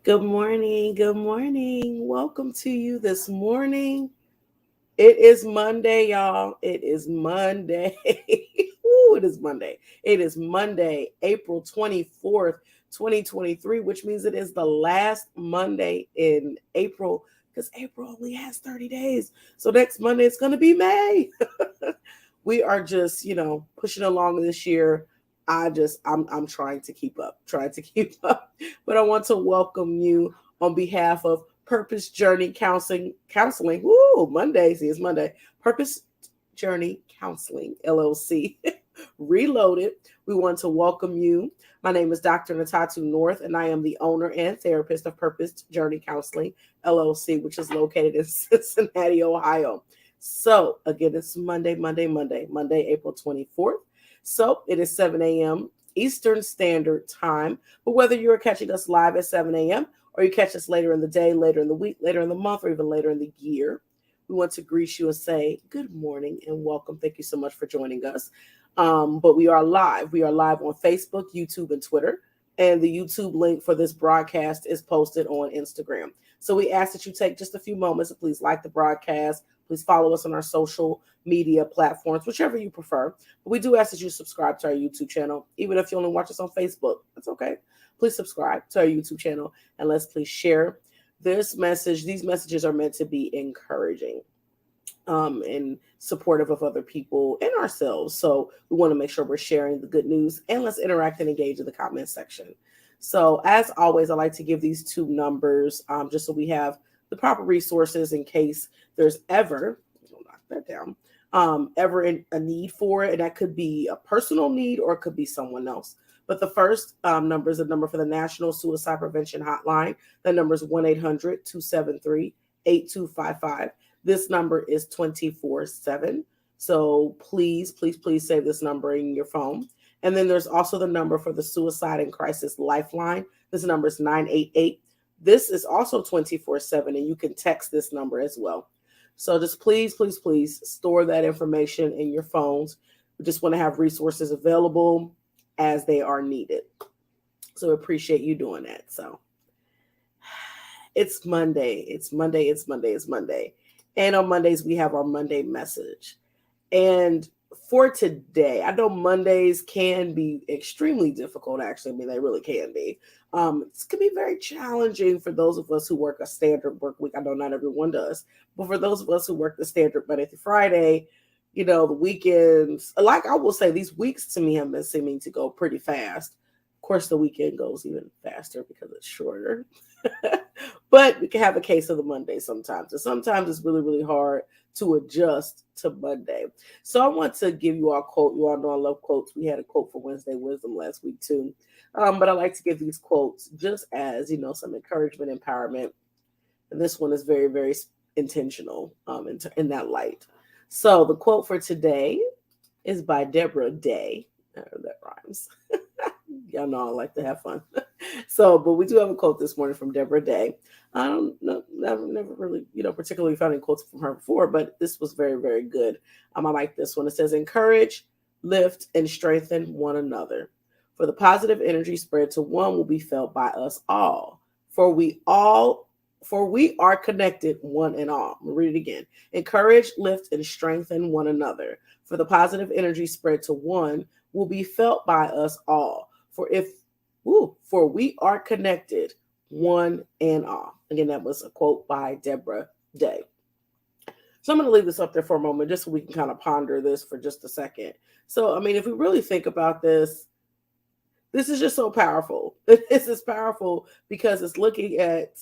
Good morning. Good morning. Welcome to you this morning. It is Monday, y'all. It is Monday. Ooh, it is Monday. It is Monday, April 24th, 2023, which means it is the last Monday in April because April only has 30 days. So next Monday it's going to be May. We are just, pushing along this year. I'm trying to keep up, trying to keep up. But I want to welcome you on behalf of Purpose Journey Counseling. Woo, Monday. See, it's Monday. Purpose Journey Counseling, LLC. Reloaded. We want to welcome you. My name is Dr. Natatu North, and I am the owner and therapist of Purpose Journey Counseling, LLC, which is located in Cincinnati, Ohio. So, again, it's Monday, April 24th. So, it is 7 a.m. Eastern Standard Time. But whether you're catching us live at 7 a.m. or you catch us later in the day, later in the week, later in the month, or even later in the year, we want to greet you and say good morning and welcome. Thank you so much for joining us. But we are live. We are live on Facebook, YouTube, and Twitter. And the YouTube link for this broadcast is posted on Instagram. So we ask that you take just a few moments and please like the broadcast. Please follow us on our social media platforms, whichever you prefer. But we do ask that you subscribe to our YouTube channel, even if you only watch us on Facebook. That's okay. Please subscribe to our YouTube channel and let's please share this message. These messages are meant to be encouraging and supportive of other people and ourselves. So we want to make sure we're sharing the good news and let's interact and engage in the comment section. So as always, I like to give these two numbers just so we have the proper resources in case there's ever, I'll knock that down, ever a need for it. And that could be a personal need or it could be someone else. But the first number is a number for the National Suicide Prevention Hotline. The number is 1-800-273-8255. This number is 24/7. So please save this number in your phone. And then there's also the number for the Suicide and Crisis Lifeline. This number is 988. This is also 24/7, and you can text this number as well. So just please store that information in your phones. We just want to have resources available as they are needed. So appreciate you doing that. So it's Monday. It's Monday. And on Mondays, we have our Monday message. And for today, I know Mondays can be extremely difficult, actually. I mean, they really can be. It can be very challenging for those of us who work a standard work week. I know not everyone does. But for those of us who work the standard Monday through Friday, the weekends, like I will say, these weeks to me have been seeming to go pretty fast. Of course, the weekend goes even faster because it's shorter. But we can have a case of the Monday sometimes. And sometimes it's really, really hard to adjust to Monday. So I want to give you all a quote. You all know I love quotes. We had a quote for Wednesday Wisdom last week too. But I like to give these quotes just as, some encouragement, empowerment. And this one is very, very intentional in that light. So the quote for today is by Deborah Day. That rhymes. Y'all know I like to have fun. But we do have a quote this morning from Deborah Day. I don't know, never really, particularly found any quotes from her before, but this was very, very good. I like this one. It says, encourage, lift, and strengthen one another. For the positive energy spread to one will be felt by us all. For we are connected, one and all. I'll read it again. Encourage, lift, and strengthen one another. For the positive energy spread to one will be felt by us all. For we are connected, one and all. Again, that was a quote by Deborah Day. So I'm going to leave this up there for a moment just so we can kind of ponder this for just a second. So, if we really think about this, this is just so powerful. This is powerful because it's looking at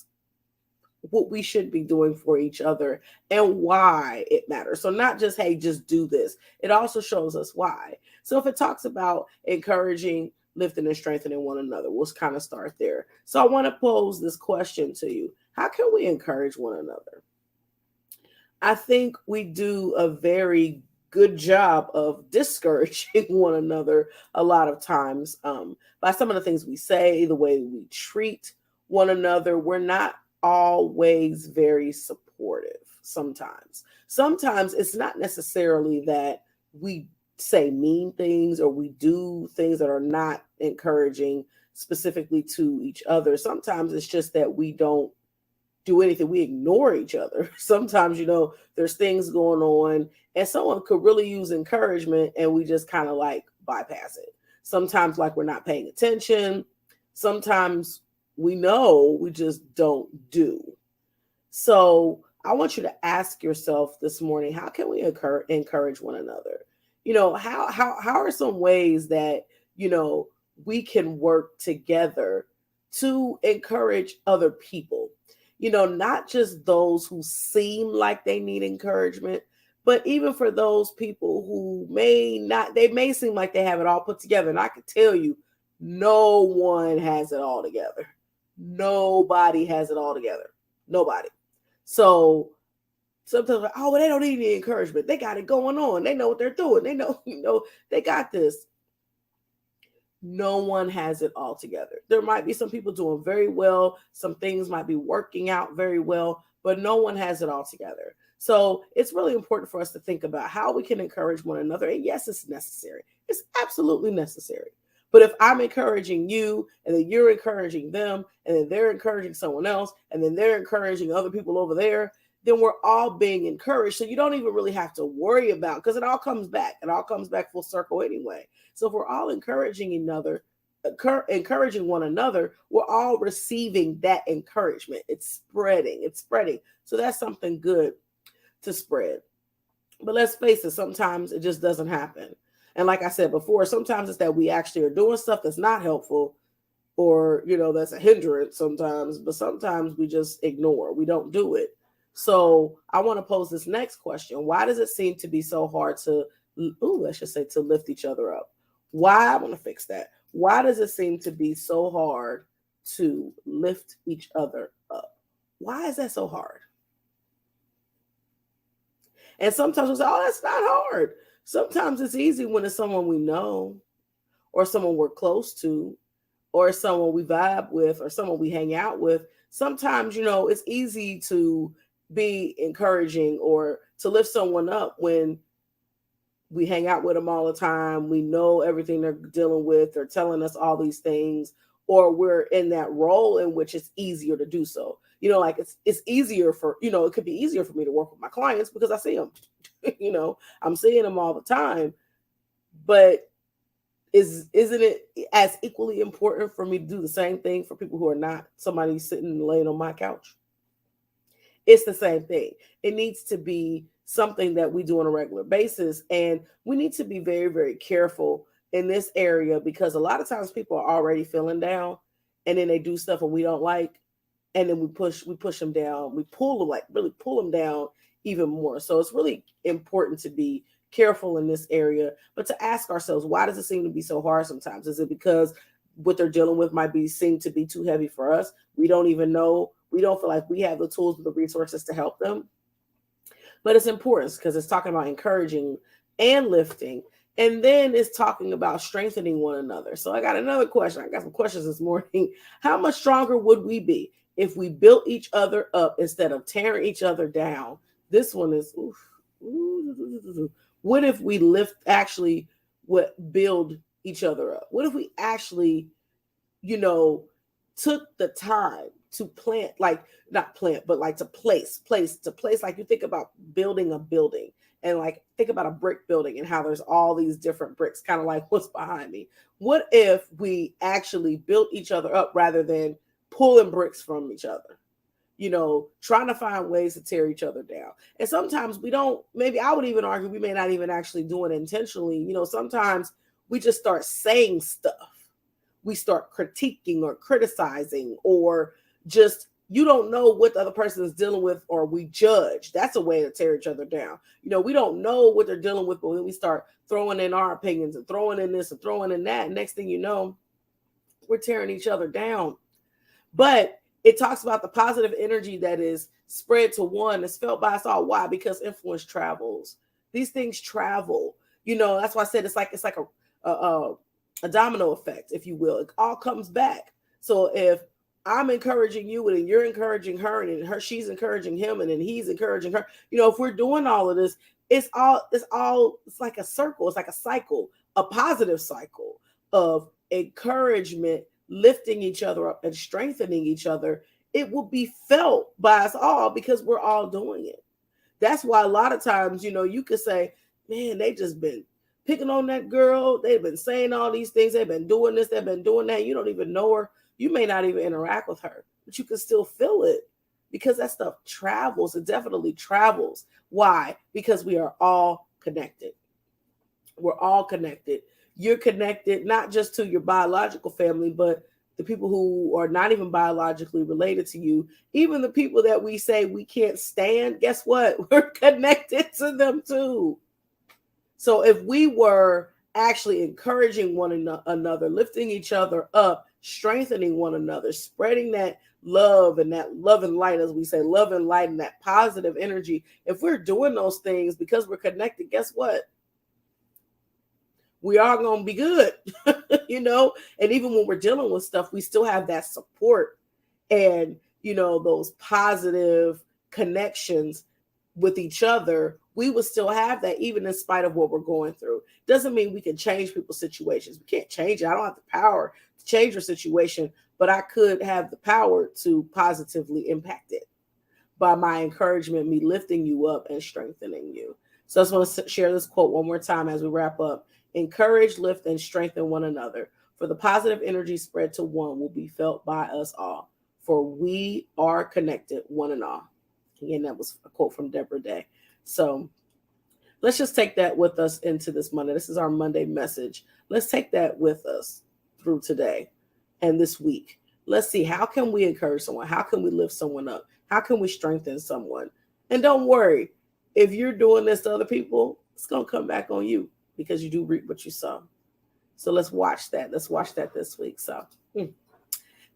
what we should be doing for each other and why it matters. So not just, hey, just do this. It also shows us why. So if it talks about encouraging, lifting, and strengthening one another, we'll kind of start there. So I want to pose this question to you. How can we encourage one another? I think we do a very good job of discouraging one another a lot of times by some of the things we say, the way we treat one another. We're not always very supportive sometimes. Sometimes it's not necessarily that we say mean things or we do things that are not encouraging specifically to each other. Sometimes it's just that we don't do anything. We ignore each other. Sometimes, there's things going on and someone could really use encouragement and we just kind of like bypass it. Sometimes like we're not paying attention. Sometimes we know, we just don't do. So I want you to ask yourself this morning, how can we encourage one another? How are some ways that, we can work together to encourage other people? Not just those who seem like they need encouragement, but even for those people who they may seem like they have it all put together. And I can tell you, no one has it all together. Nobody has it all together. Nobody. So sometimes, well, they don't need any encouragement. They got it going on. They know what they're doing. They know, they got this. No one has it all together. There might be some people doing very well. Some things might be working out very well, but no one has it all together. So it's really important for us to think about how we can encourage one another. And yes, it's necessary. It's absolutely necessary. But if I'm encouraging you and then you're encouraging them and then they're encouraging someone else and then they're encouraging other people over there, then we're all being encouraged. So you don't even really have to worry about, because it all comes back. It all comes back full circle anyway. So if we're all encouraging one another, we're all receiving that encouragement. It's spreading. So that's something good to spread. But let's face it, sometimes it just doesn't happen. And like I said before, sometimes it's that we actually are doing stuff that's not helpful or, that's a hindrance sometimes, but sometimes we just ignore. We don't do it. So I want to pose this next question. Why does it seem to be so hard to lift each other up? Why? I want to fix that. Why does it seem to be so hard to lift each other up? Why is that so hard? And sometimes we say, oh, that's not hard. Sometimes it's easy when it's someone we know or someone we're close to or someone we vibe with or someone we hang out with. Sometimes, it's easy to be encouraging or to lift someone up when we hang out with them all the time. We know everything they're dealing with. They're telling us all these things, or we're in that role in which it's easier to do so. Like it's easier for, it could be easier for me to work with my clients because I see them, I'm seeing them all the time. But isn't it as equally important for me to do the same thing for people who are not somebody sitting and laying on my couch? It's the same thing. It needs to be something that we do on a regular basis. And we need to be very, very careful in this area because a lot of times people are already feeling down and then they do stuff and we don't like. And then we push them down. We really pull them down even more. So it's really important to be careful in this area, but to ask ourselves, why does it seem to be so hard sometimes? Is it because what they're dealing with seem to be too heavy for us? We don't even know. We don't feel like we have the tools or the resources to help them. But it's important because it's talking about encouraging and lifting. And then it's talking about strengthening one another. So I got another question. I got some questions this morning. How much stronger would we be if we built each other up instead of tearing each other down? This one is, what if we build each other up? What if we actually, took the time to plant, not plant, but like to place, like you think about building a building and like think about a brick building and how there's all these different bricks, kind of like what's behind me. What if we actually built each other up rather than pulling bricks from each other? Trying to find ways to tear each other down. And sometimes maybe I would even argue we may not even actually do it intentionally. Sometimes we just start saying stuff. We start critiquing or criticizing or just, you don't know what the other person is dealing with, or we judge. That's a way to tear each other down. We don't know what they're dealing with, but when we start throwing in our opinions and throwing in this and throwing in that, next thing you know, we're tearing each other down. But it talks about the positive energy that is spread to one is felt by us all. Why? Because influence travels. These things travel. That's why I said it's like a domino effect, if you will. It all comes back. So if I'm encouraging you and then you're encouraging her and then she's encouraging him and then he's encouraging her, if we're doing all of this, it's like a circle. It's like a cycle, a positive cycle of encouragement lifting each other up and strengthening each other, it will be felt by us all because we're all doing it. That's why a lot of times, you could say, man, they just been picking on that girl. They've been saying all these things. They've been doing this. They've been doing that. You don't even know her. You may not even interact with her, but you can still feel it because that stuff travels. It definitely travels. Why? Because we are all connected. We're all connected. You're connected not just to your biological family, but the people who are not even biologically related to you, even the people that we say we can't stand, guess what? We're connected to them too. So if we were actually encouraging one another, lifting each other up, strengthening one another, spreading that love and light, as we say, love and light and that positive energy, if we're doing those things because we're connected, guess what? We are going to be good, and even when we're dealing with stuff, we still have that support and, those positive connections with each other. We will still have that even in spite of what we're going through. Doesn't mean we can change people's situations. We can't change it. I don't have the power to change your situation, but I could have the power to positively impact it by my encouragement, me lifting you up and strengthening you. So I just want to share this quote one more time as we wrap up. Encourage, lift, and strengthen one another. For the positive energy spread to one will be felt by us all. For we are connected, one and all. Again, that was a quote from Deborah Day. So let's just take that with us into this Monday. This is our Monday message. Let's take that with us through today and this week. Let's see, how can we encourage someone? How can we lift someone up? How can we strengthen someone? And don't worry, if you're doing this to other people, it's going to come back on you because you do reap what you sow. So let's watch that. Let's watch that this week. So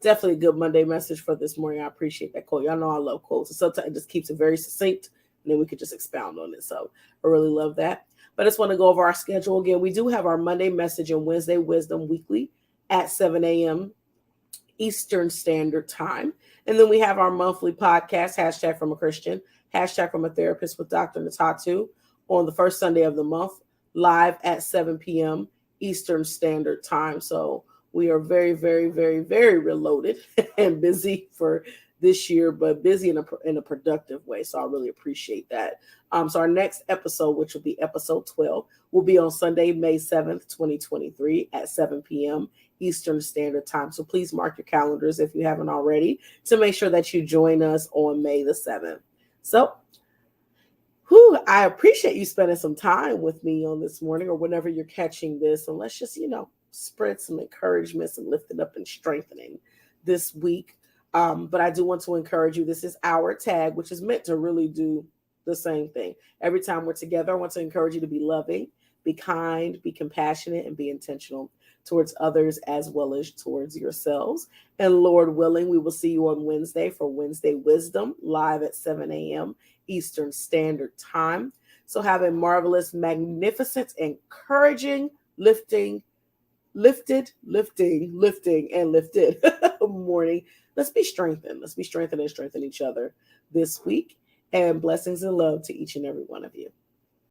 definitely a good Monday message for this morning. I appreciate that quote. Y'all know I love quotes. And sometimes it just keeps it very succinct, and then we could just expound on it. So I really love that. But I just want to go over our schedule again. We do have our Monday message and Wednesday wisdom weekly at 7 a.m. Eastern Standard Time. And then we have our monthly podcast, hashtag from a Christian, hashtag from a therapist with Dr. Natatu, on the first Sunday of the month, live at 7 p.m. Eastern Standard Time. So we are very, very, very, very reloaded and busy for this year, but busy in a productive way. So I really appreciate that. So our next episode, which will be episode 12, will be on Sunday, May 7th, 2023 at 7 p.m. Eastern Standard Time. So please mark your calendars if you haven't already to make sure that you join us on May the 7th. So I appreciate you spending some time with me on this morning or whenever you're catching this. And let's just, spread some encouragement, some lifting up and strengthening this week. But I do want to encourage you. This is our tag, which is meant to really do the same thing. Every time we're together, I want to encourage you to be loving, be kind, be compassionate, and be intentional towards others as well as towards yourselves. And Lord willing, we will see you on Wednesday for Wednesday Wisdom, live at 7 a.m. Eastern Standard Time. So have a marvelous, magnificent, encouraging, lifted morning. Let's be strengthened. Let's be strengthened and strengthen each other this week. And blessings and love to each and every one of you.